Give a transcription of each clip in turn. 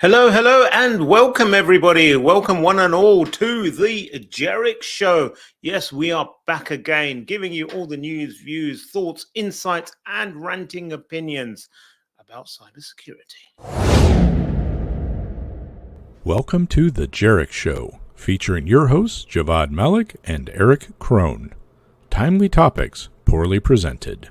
Hello, hello, and welcome everybody. Welcome one and all to the Erich Show. Yes, we are back again, giving you all the news, views, thoughts, insights, and ranting opinions about cybersecurity. Welcome to the Erich Show, featuring your hosts Javvad Malik and Eric Krohn. Timely topics, poorly presented.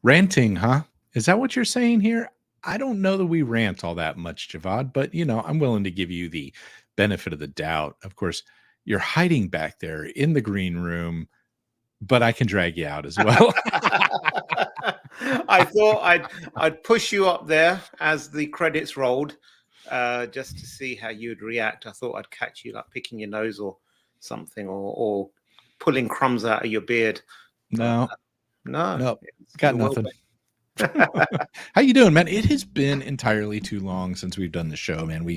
Ranting, huh? Is that what you're saying here? I don't know that we rant all that much, Javvad, but I'm willing to give you the benefit of the doubt. Of course, you're hiding back there in the green room, but I can drag you out as well. I thought I'd push you up there as the credits rolled, just to see how you'd react. I thought I'd catch you like picking your nose or something, or pulling crumbs out of your beard. No, got nothing. How you doing, man? It has been entirely too long since we've done the show, man.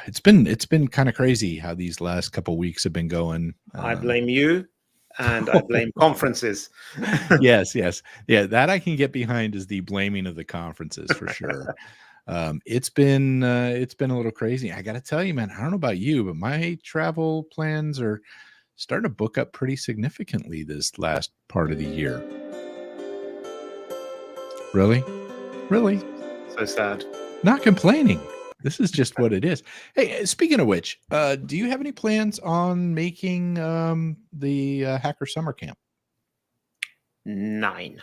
It's been kind of crazy how these last couple weeks have been going. I blame you, and I blame conferences. Yes, yeah. That I can get behind is the blaming of the conferences for sure. It's been a little crazy. I got to tell you, man. I don't know about you, but my travel plans are starting to book up pretty significantly this last part of the year. Really? So sad. Not complaining. This is just what it is. Hey, speaking of which, do you have any plans on making the Hacker Summer Camp? 9.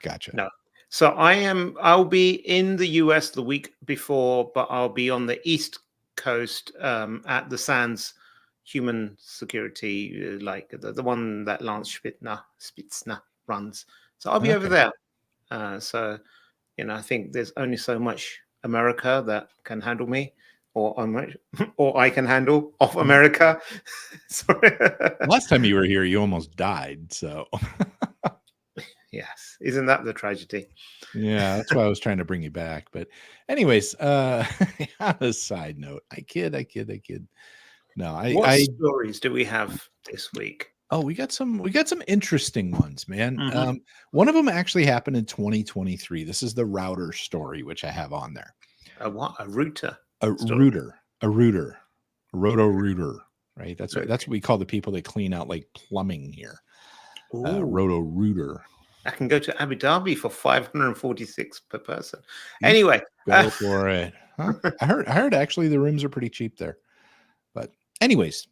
Gotcha. No. So I'll be in the US the week before, but I'll be on the East Coast at the SANS Human Security, like the one that Lance Spitzner runs. So I'll be over there. So, I think there's only so much America that can handle me, or I can handle off America. Sorry. Last time you were here, you almost died. So, yes, isn't that the tragedy? Yeah, that's why I was trying to bring you back. But, anyways, on a side note, I kid. No, what stories do we have this week? Oh, we got some interesting ones, man. Mm-hmm. One of them actually happened in 2023. This is the router story, which I have on there. A what? A router? A roto router, right? That's what we call the people that clean out like plumbing here. Roto router. I can go to Abu Dhabi for 546 per person. Anyway, go for it. Huh? I heard actually the rooms are pretty cheap there. But anyways,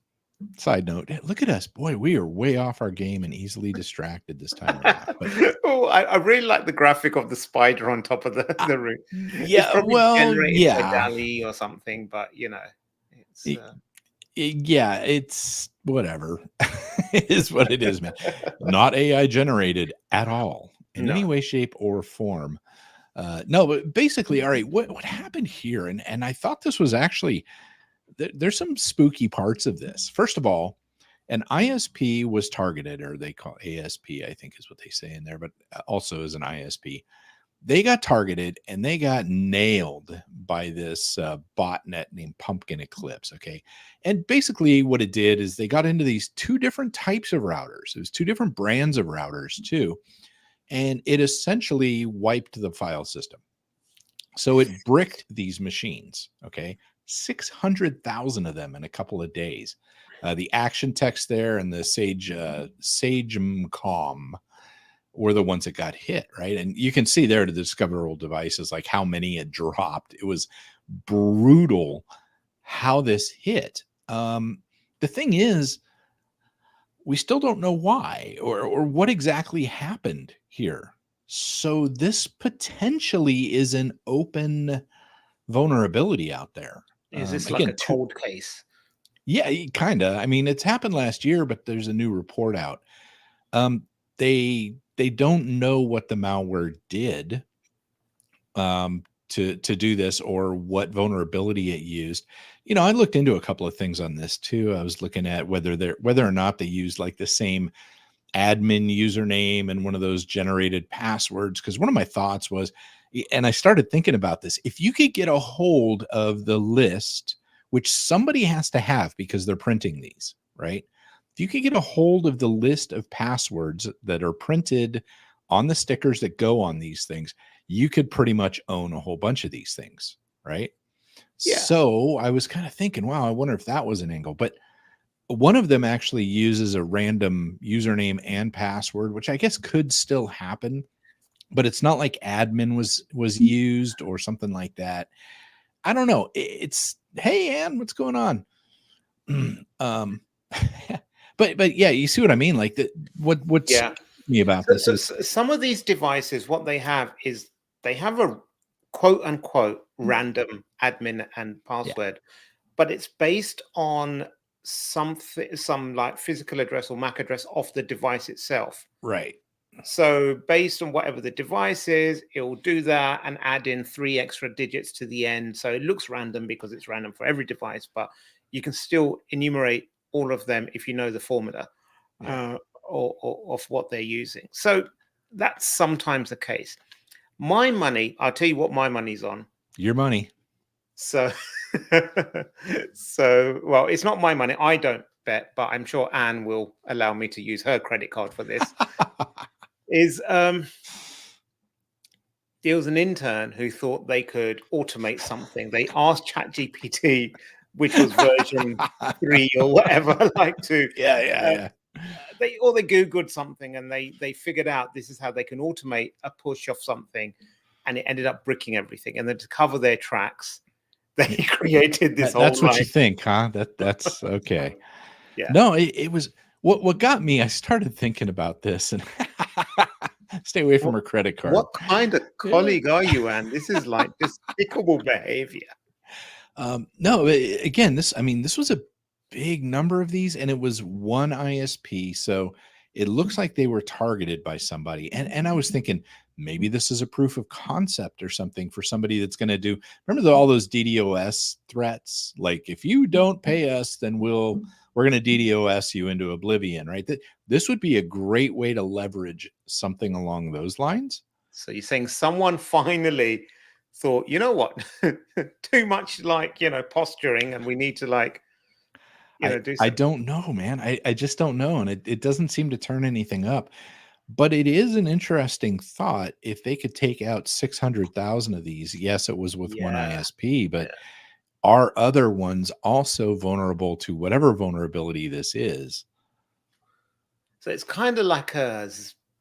side note, look at us. Boy, we are way off our game and easily distracted this time around. But, I really like the graphic of the spider on top of the room. Yeah, well, yeah. By DALL-E or something, but, it's... it's whatever. It is what it is, man. Not AI generated at all in any way, shape, or form. No, but basically, all right, what happened here? And I thought this was actually... There's some spooky parts of this. First of all, an ISP was targeted, or they call ASP, I think is what they say in there, but also as an ISP. They got targeted and they got nailed by this botnet named Pumpkin Eclipse. Okay. And basically what it did is they got into these two different types of routers. It was two different brands of routers too. And it essentially wiped the file system. So it bricked these machines. Okay. 600,000 of them in a couple of days. The action text there and the SageCom were the ones that got hit, right? And you can see there the discoverable devices, like how many it dropped. It was brutal how this hit. The thing is, we still don't know why or what exactly happened here. So this potentially is an open vulnerability out there. Is this like a cold case? Yeah, kind of. I mean, it's happened last year, but there's a new report out. They don't know what the malware did to do this or what vulnerability it used. I looked into a couple of things on this too. I was looking at whether or not they used like the same admin username and one of those generated passwords. Because one of my thoughts was, and I started thinking about this, if you could get a hold of the list, which somebody has to have because they're printing these, right? If you could get a hold of the list of passwords that are printed on the stickers that go on these things, you could pretty much own a whole bunch of these things, right? Yeah. So I was kind of thinking, wow, I wonder if that was an angle. But one of them actually uses a random username and password, which I guess could still happen, but it's not like admin was used or something like that. I don't know. It's, hey, Ann, what's going on? But yeah, you see what I mean? Like what's Yeah. me about this So is some of these devices, what they have is they have a quote unquote random admin and yeah, password, but it's based on some like physical address or MAC address of the device itself. right. So based on whatever the device is, it will do that and add in 3 extra digits to the end. So it looks random because it's random for every device, but you can still enumerate all of them if you know the formula Yeah. or of what they're using. So that's sometimes the case. My money, I'll tell you what my money's on. Your money. So, well, it's not my money. I don't bet, but I'm sure Anne will allow me to use her credit card for this. There was an intern who thought they could automate something. They asked ChatGPT, which was version 3 or whatever, like to Yeah. they Googled something and they figured out this is how they can automate a push of something, and it ended up bricking everything. And then to cover their tracks, they created this whole That's what you like think, huh? That's okay. yeah. No, it was what got me. I started thinking about this and stay away from her credit card. What kind of colleague are you, Anne? This is like despicable behavior. No, again, this was a big number of these, and it was one ISP, so it looks like they were targeted by somebody. And I was thinking maybe this is a proof of concept or something for somebody that's going to do. Remember all those DDoS threats? Like if you don't pay us, then we're going to DDoS you into oblivion, right? This would be a great way to leverage something along those lines. So you're saying someone finally thought, you know what, too much like, posturing, and we need to like, do I something. don't know, man. I just don't know. And it doesn't seem to turn anything up. But it is an interesting thought if they could take out 600,000 of these. Yes, it was with one Yeah. ISP, but Yeah. are other ones also vulnerable to whatever vulnerability this is? So it's kind of like a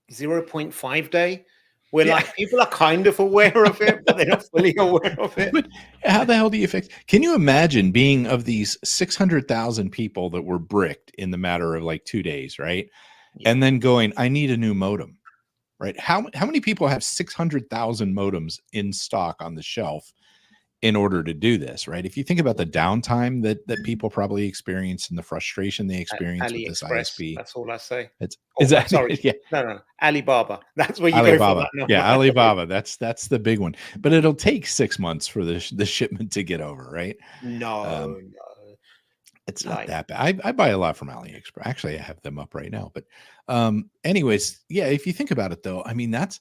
0.5 day where Yeah. like people are kind of aware of it, but they're not fully aware of it. But how the hell do you fix? Can you imagine being of these 600,000 people that were bricked in the matter of like 2 days, right? Yeah. And then going, I need a new modem, right? How many people have 600,000 modems in stock on the shelf in order to do this, right? If you think about the downtime that people probably experience and the frustration they experience with this AliExpress, ISP, that's all I say. is that Sorry. yeah, No. Alibaba. That's where you go for Alibaba. that number. Yeah, Alibaba. That's the big one. But it'll take 6 months for the shipment to get over, right? No. It's not that bad. I buy a lot from AliExpress. Actually, I have them up right now. But anyways, yeah, if you think about it though, I mean that's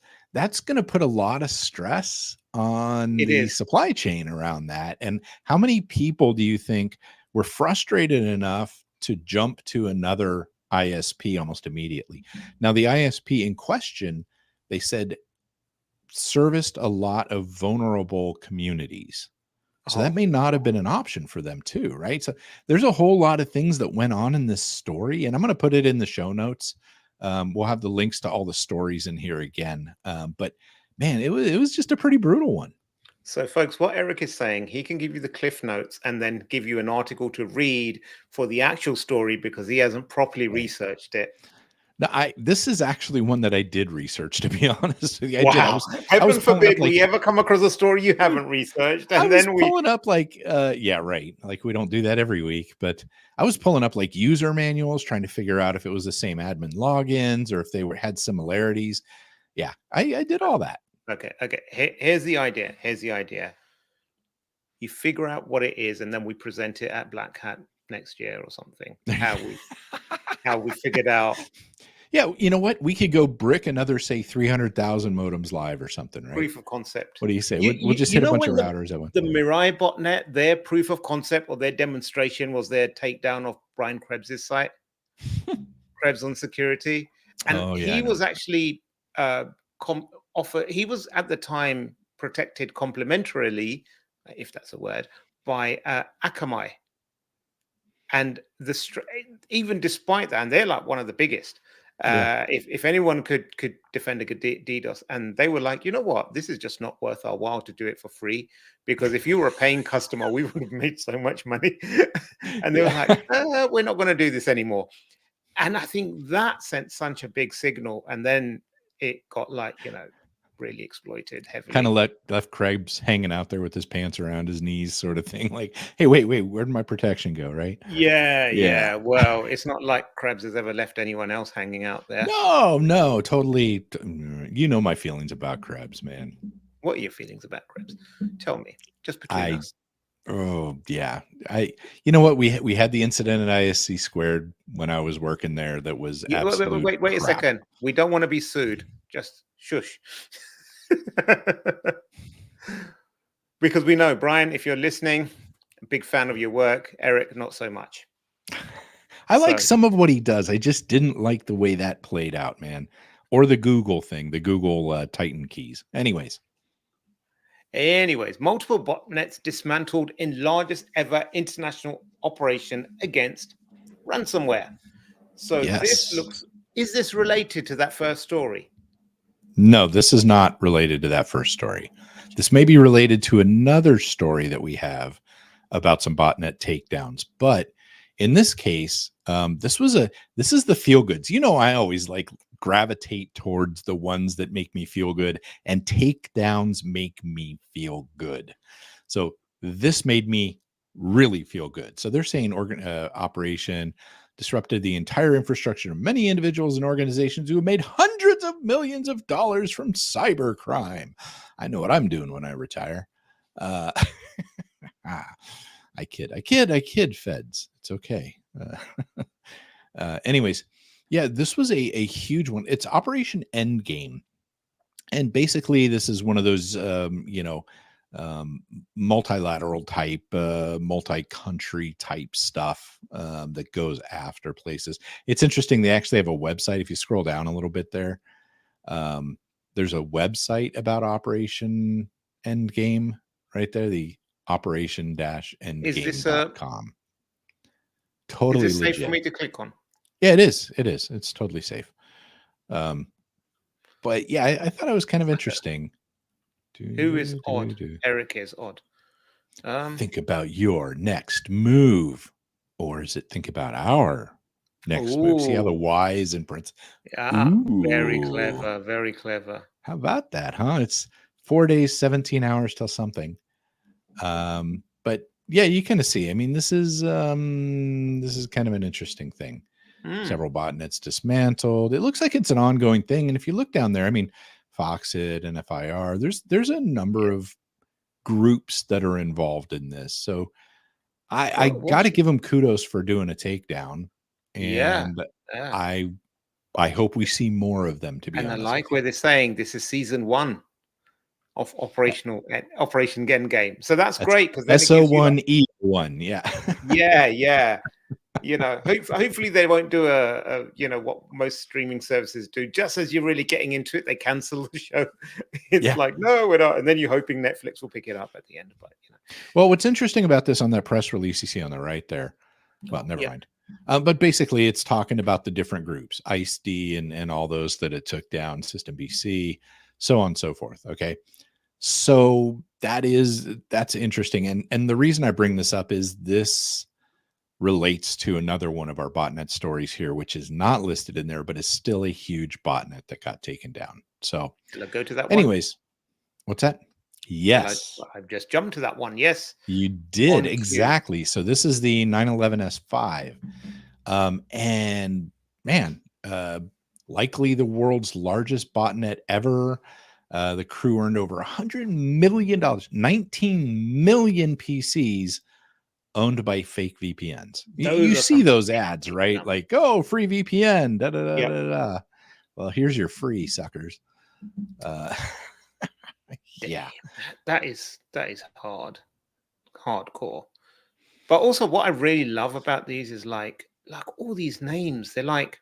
going to put a lot of stress on the supply chain around that. And how many people do you think were frustrated enough to jump to another ISP almost immediately? Now, the ISP in question, they said serviced a lot of vulnerable communities. So that may not have been an option for them too, right? So there's a whole lot of things that went on in this story, and I'm going to put it in the show notes. We'll have the links to all the stories in here again. But man, it was just a pretty brutal one. So, folks, what Eric is saying, he can give you the cliff notes and then give you an article to read for the actual story because he hasn't properly researched it. Now, this is actually one that I did research, to be honest with you. Wow. Heaven forbid we ever come across a story you haven't researched. And I was pulling up like, yeah, right. Like we don't do that every week, but I was pulling up like user manuals, trying to figure out if it was the same admin logins or if they had similarities. Yeah, I did all that. Okay. Here's the idea. You figure out what it is, and then we present it at Black Hat next year or something. How we figured out. Yeah, you know what? We could go brick another, say, 300,000 modems live or something, right? Proof of concept. What do you say? We'll just hit a bunch of routers at one. The Mirai botnet, their proof of concept or their demonstration was their takedown of Brian Krebs' site. Krebs on security. And he was actually offer. He was at the time protected complementarily, if that's a word, by Akamai. And even despite that, and they're like one of the biggest. If anyone could defend a good DDoS, and they were like, you know what, this is just not worth our while to do it for free, because if you were a paying customer, we would have made so much money. And they were like, we're not going to do this anymore. And I think that sent such a big signal, and then it got like, really exploited heavily. Kind of left Krebs hanging out there with his pants around his knees, sort of thing. Like, hey, wait, where'd my protection go? Right? Yeah. Well, it's not like Krebs has ever left anyone else hanging out there. No, totally. You know my feelings about Krebs, man. What are your feelings about Krebs? Tell me, just between us. Oh yeah, you know what, we had the incident at ISC Squared when I was working there. That was absolute wait a second. We don't want to be sued. Just shush. Because we know, Brian, if you're listening, a big fan of your work. Erich, not so much. I like some of what he does. I just didn't like the way that played out, man. Or the Google thing, the Google Titan keys. Anyways, multiple botnets dismantled in largest ever international operation against ransomware. So yes. Is this related to that first story? No, this is not related to that first story. This may be related to another story that we have about some botnet takedowns. But in this case, this is the feel goods. I always gravitate towards the ones that make me feel good, and takedowns make me feel good. So this made me really feel good. So they're saying operation disrupted the entire infrastructure of many individuals and organizations who have made hundreds of millions of dollars from cyber crime. I know what I'm doing when I retire. I kid, feds. It's okay. Anyways, yeah, this was a huge one. It's Operation Endgame. And basically, this is one of those, multilateral type, multi-country type stuff that goes after places. It's interesting. They actually have a website. If you scroll down a little bit there, there's a website about Operation Endgame right there. The operation-endgame.com. Totally is this legit. safe for me to click on? Yeah, it is. It's totally safe. But yeah, I thought it was kind of interesting. Who is odd? Erich is odd. Think about your next move, or is it think about our next move? See how the Y is in Prince. Yeah, very clever, very clever. How about that, huh? It's 4 days, 17 hours till something. But yeah, you kind of see. I mean, this is kind of an interesting thing. Several botnets dismantled. It looks like it's an ongoing thing. And if you look down there, I mean, Foxit and FIR, there's a number of groups that are involved in this. So I got to give them kudos for doing a takedown. And I hope we see more of them, to be honest. And I like where they're saying this is season 1 of Operation Endgame. So that's great, because SO1E1, yeah. Yeah. Hopefully they won't do a what most streaming services do. Just as you're really getting into it, they cancel the show. It's like, no, we're not. And then you're hoping Netflix will pick it up at the end. But well, what's interesting about this on that press release you see on the right there, well, never mind. But basically, it's talking about the different groups, ICE-D and all those that it took down, System BC, so on and so forth. Okay. So that's interesting. And the reason I bring this up is this relates to another one of our botnet stories here, which is not listed in there, but is still a huge botnet that got taken down. So go to that. Anyways, what's that? Yes. I've just jumped to that one. Yes. You did. Exactly. So this is the 911S5. And man, likely the world's largest botnet ever. The crew earned over $100 million, 19 million PCs owned by fake VPNs. You see those ads, right? Like, oh, free VPN. Da, da, da, da, da. Well, here's your free, suckers. Yeah, that is hardcore. But also, what I really love about these is like all these names. They're like,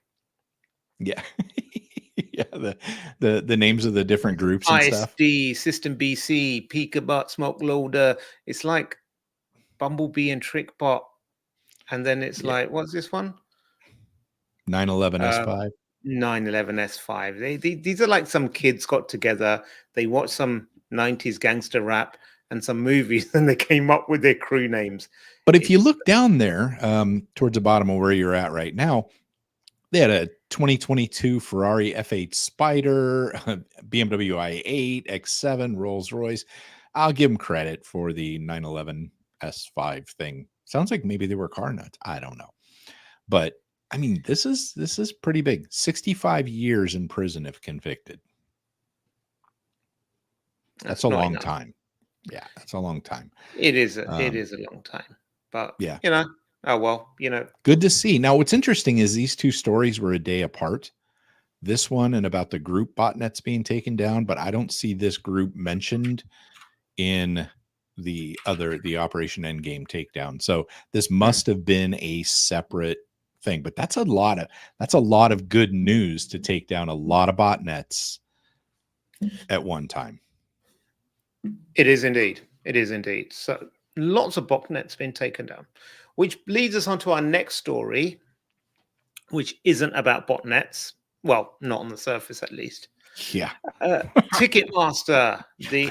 the names of the different groups and stuff. ISD, System BC, Peekabot, Smoke Loader. It's like Bumblebee and Trickbot. And then it's like, what's this one? 911 S5. 911 S5. These are like some kids got together. They watched some 90s gangster rap and some movies, and they came up with their crew names. But if you look down there towards the bottom of where you're at right now, they had a 2022 Ferrari F8 Spider, BMW i8, X7, Rolls-Royce. I'll give them credit for the 911 S5 thing. Sounds like maybe they were car nuts. I don't know. But I mean, this is pretty big. 65 years in prison if convicted. That's a long time. Yeah, that's a long time. It is a long time. But yeah, oh well, good to see. Now, what's interesting is these two stories were a day apart. This one and about the group botnets being taken down, but I don't see this group mentioned in the Operation Endgame takedown. So this must have been a separate thing. But that's a lot of good news to take down a lot of botnets at one time. It is indeed. It is indeed. So lots of botnets been taken down, which leads us on to our next story, which isn't about botnets. Well, not on the surface, at least. Yeah. Ticketmaster,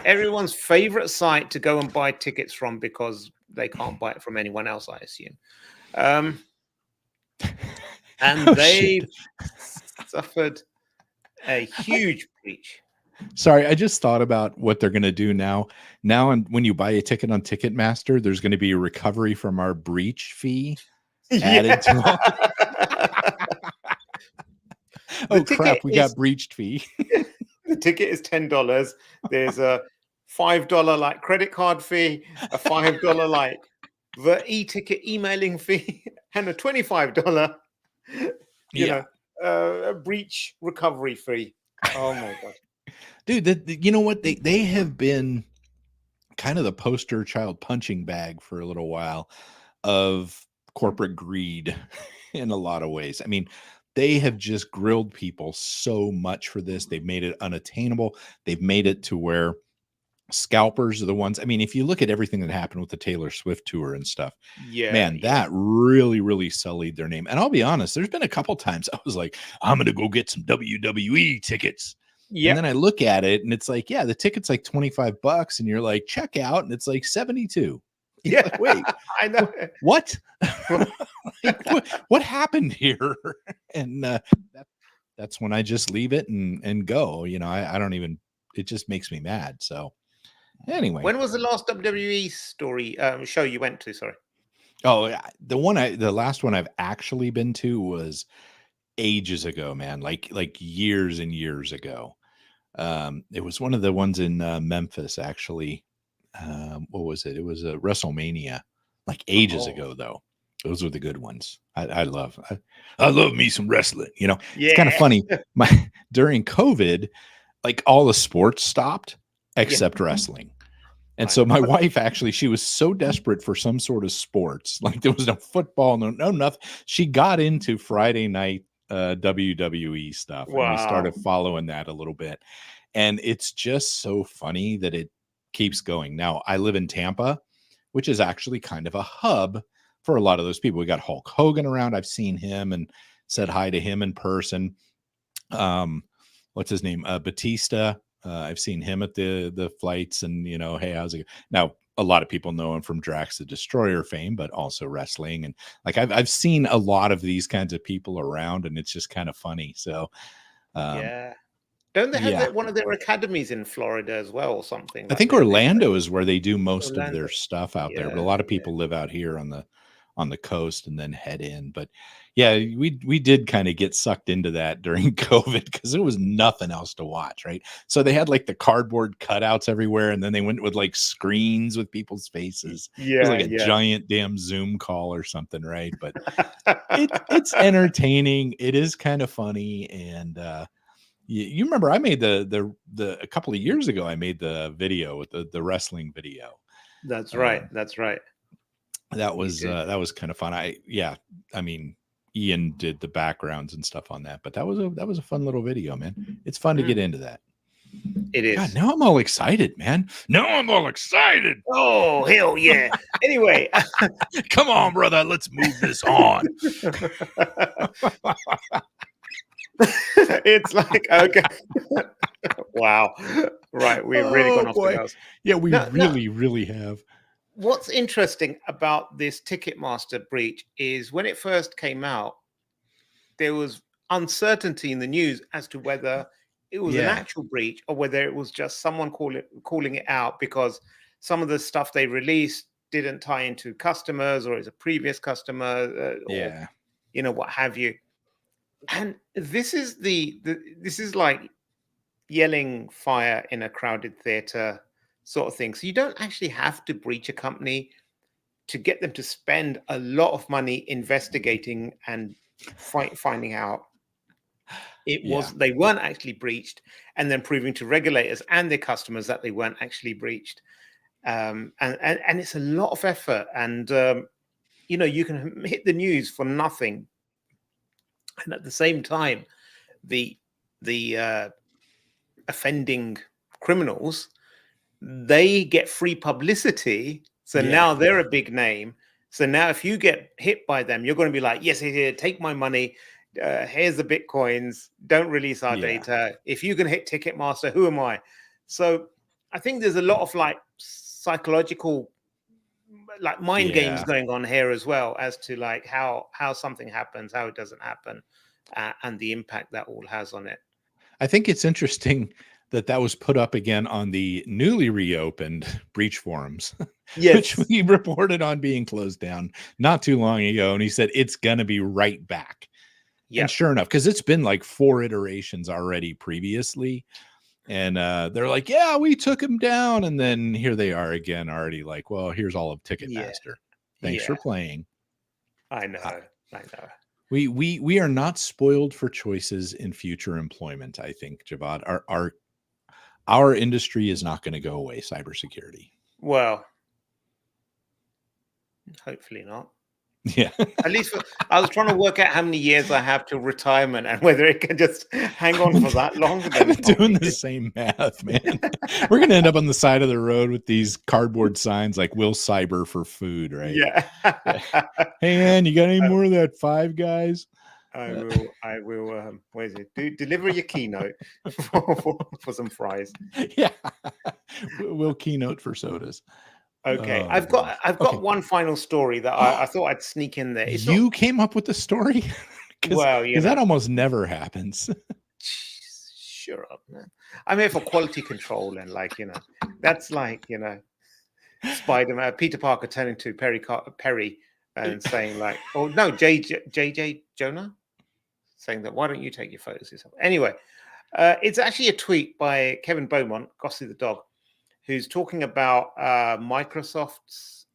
everyone's favorite site to go and buy tickets from because they can't buy it from anyone else, I assume. And they suffered a huge breach. Sorry, I just thought about what they're going to do now. Now, and when you buy a ticket on Ticketmaster, there's going to be a recovery from our breach fee added to oh crap, we got breached fee. The ticket is $10. There's a $5 like credit card fee, a $5 like the e-ticket emailing fee, and a $25 a breach recovery fee. Oh my god. Dude, you know what? They have been kind of the poster child punching bag for a little while of corporate greed in a lot of ways. I mean, they have just grilled people so much for this. They've made it unattainable. They've made it to where scalpers are the ones. I mean, if you look at everything that happened with the Taylor Swift tour and stuff, that really, really sullied their name. And I'll be honest, there's been a couple times I was like, I'm going to go get some WWE tickets. Yeah. And then I look at it and it's like, yeah, the ticket's like $25 and you're like, check out. And it's like 72. Yeah. Like, wait, I know. What? what happened here? And that's when I just leave it and go, I don't even, it just makes me mad. So anyway. When was the last WWE story show you went to? Sorry. Oh, the last one I've actually been to was ages ago, man, like years and years ago. It was one of the ones in Memphis, actually. What was it? It was a WrestleMania, like ages ago, though. Those were the good ones. I love me some wrestling. It's kind of funny. During COVID, like all the sports stopped except wrestling. And so my wife, actually, she was so desperate for some sort of sports, like there was no football, no nothing. She got into Friday night WWE stuff. Wow. And we started following that a little bit. And it's just so funny that it keeps going. Now, I live in Tampa, which is actually kind of a hub for a lot of those people. We got Hulk Hogan around. I've seen him and said hi to him in person. What's his name? Batista. I've seen him at the flights and, hey, how's it? Now, a lot of people know him from Drax the Destroyer fame, but also wrestling. And like, I've seen a lot of these kinds of people around and it's just kind of funny. So, don't they have one of their academies in Florida as well or something? I think Orlando is where they do most of their stuff out there, but a lot of people live out here on the coast and then head in. But yeah, we did kind of get sucked into that during COVID because there was nothing else to watch, right? So they had like the cardboard cutouts everywhere, and then they went with like screens with people's faces. Yeah, it was like a giant damn Zoom call or something, right? But it's entertaining. It is kind of funny, and you remember I made the a couple of years ago. I made the video with the wrestling video. That's right. That's right. That was kind of fun. I mean, Ian did the backgrounds and stuff on that. But that was a fun little video, man. It's fun to get into that. It is. God, now I'm all excited, man. Now I'm all excited. Oh, hell yeah. Anyway. Come on, brother. Let's move this on. It's like, okay. Wow. Right. We've really gone off the rails. Yeah, we really have. What's interesting about this Ticketmaster breach is when it first came out, there was uncertainty in the news as to whether it was an actual breach or whether it was just someone calling it out because some of the stuff they released didn't tie into customers or is a previous customer or what have you. And this is this is like yelling fire in a crowded theater sort of thing. So you don't actually have to breach a company to get them to spend a lot of money investigating and finding out they weren't actually breached, and then proving to regulators and their customers that they weren't actually breached. And it's a lot of effort, and you can hit the news for nothing, and at the same time, the offending criminals, they get free publicity. So now they're a big name. So now if you get hit by them, you're going to be like, yes, here, take my money. Here's the Bitcoins. Don't release our data. If you can hit Ticketmaster, who am I? So I think there's a lot of like psychological, like mind games going on here as well as to like how something happens, how it doesn't happen, and the impact that all has on it. I think it's interesting that was put up again on the newly reopened breach forums, which we reported on being closed down not too long ago. And he said, it's going to be right back. And sure enough, because it's been like 4 iterations already previously. And they're like, yeah, we took him down. And then here they are again, already like, well, here's all of Ticketmaster. Thanks for playing. I know. I know. We are not spoiled for choices in future employment. I think, Javvad, our industry is not going to go away. Cybersecurity. Well, hopefully not. Yeah. At least I was trying to work out how many years I have till retirement and whether it can just hang on for that long. I've been doing the same math, man. We're going to end up on the side of the road with these cardboard signs like "Will Cyber for food," right? Yeah. Hey, man, you got any more of that Five Guys? I will. Where is it? Deliver your keynote for some fries. Yeah. We'll keynote for sodas. Okay, I've got one final story that I thought I'd sneak in there. You came up with the story? Because that almost never happens. Sure up, man. I'm here for quality control, and that's like Spider-Man, Peter Parker turning to Perry and saying like, oh no, JJ Jonah, saying that why don't you take your photos yourself? Anyway, it's actually a tweet by Kevin Beaumont, Gossy the dog, who's talking about Microsoft's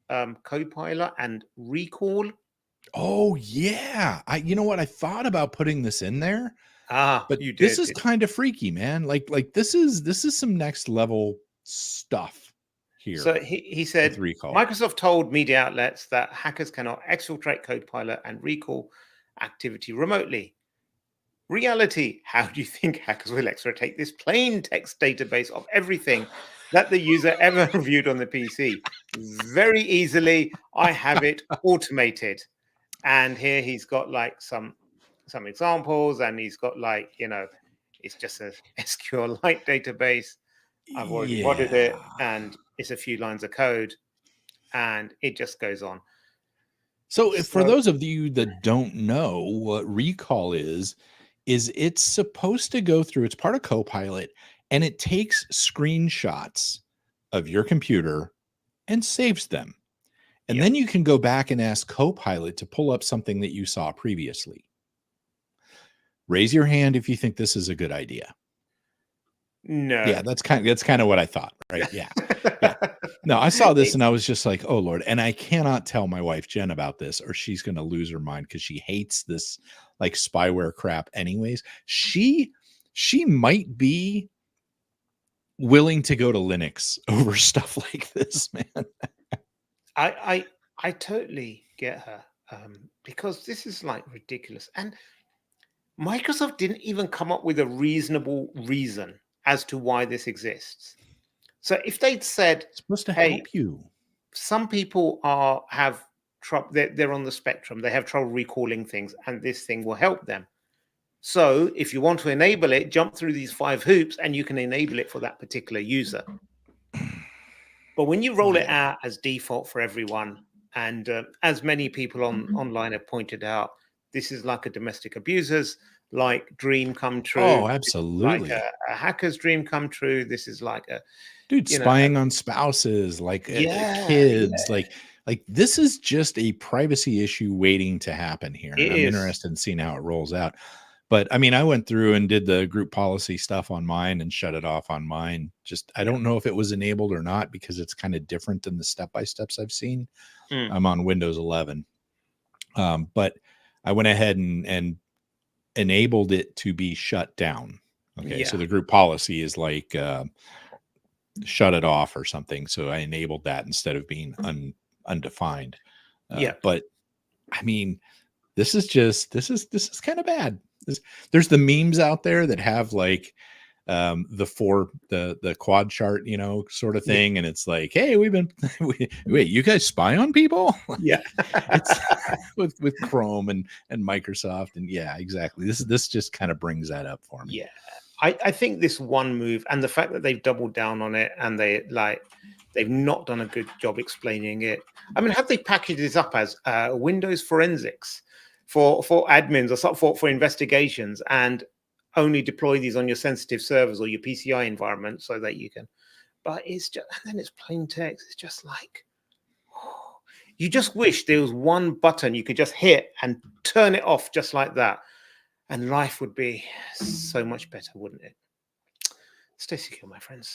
Copilot and recall. Oh yeah, you know what? I thought about putting this in there, but you did. This is kind of freaky, man. Like this is some next level stuff here. So he said Microsoft told media outlets that hackers cannot exfiltrate Copilot and recall activity remotely. Reality: how do you think hackers will exfiltrate this plain text database of everything that the user ever reviewed on the PC? Very easily. I have it automated. And here he's got like some examples, and he's got like, it's just a SQLite database. I've already modded it, and it's a few lines of code, and it just goes on. So for those of you that don't know what recall is it's supposed to go through, it's part of Copilot, and it takes screenshots of your computer and saves them. And then you can go back and ask Copilot to pull up something that you saw previously. Raise your hand if you think this is a good idea. No. Yeah, that's kind of what I thought, right? Yeah. No, I saw this and I was just like, oh Lord. And I cannot tell my wife Jen about this, or she's going to lose her mind, because she hates this like spyware crap anyways. She might be willing to go to Linux over stuff like this, man. I totally get her. because this is like ridiculous. And Microsoft didn't even come up with a reasonable reason as to why this exists. So if they'd said, It's supposed to hey, help you. some people have trouble, they're on the spectrum, they have trouble recalling things, and this thing will help them. So if you want to enable it, jump through these 5 hoops and you can enable it for that particular user. But when you roll it out as default for everyone, and as many people online have pointed out, this is like a domestic abuser's like dream come true. Oh, This is like absolutely. a hacker's dream come true. This is like a, Dude, you know, spying on spouses, like kids, like this is just a privacy issue waiting to happen here. And it I'm is. interested in seeing how it rolls out. But I mean, I went through and did the group policy stuff on mine and shut it off on mine. Just, I don't know if it was enabled or not, because it's kind of different than the step-by-steps I've seen. I'm on Windows 11. But I went ahead and enabled it to be shut down. Okay. So the group policy is like, shut it off or something. So I enabled that instead of being undefined. But I mean, this is kind of bad. There's the memes out there that have like the quad chart, sort of thing. And it's like, hey, wait, you guys spy on people? It's with Chrome and Microsoft. And yeah, exactly. This just kind of brings that up for me. Yeah. I think this one move and the fact that they've doubled down on it and they've not done a good job explaining it. I mean, have they packaged this up as Windows forensics for admins or for investigations, and only deploy these on your sensitive servers or your PCI environment so that you can, but it's just, and then it's plain text. It's just like, you just wish there was one button you could just hit and turn it off just like that. And life would be so much better, wouldn't it? Stay secure, my friends.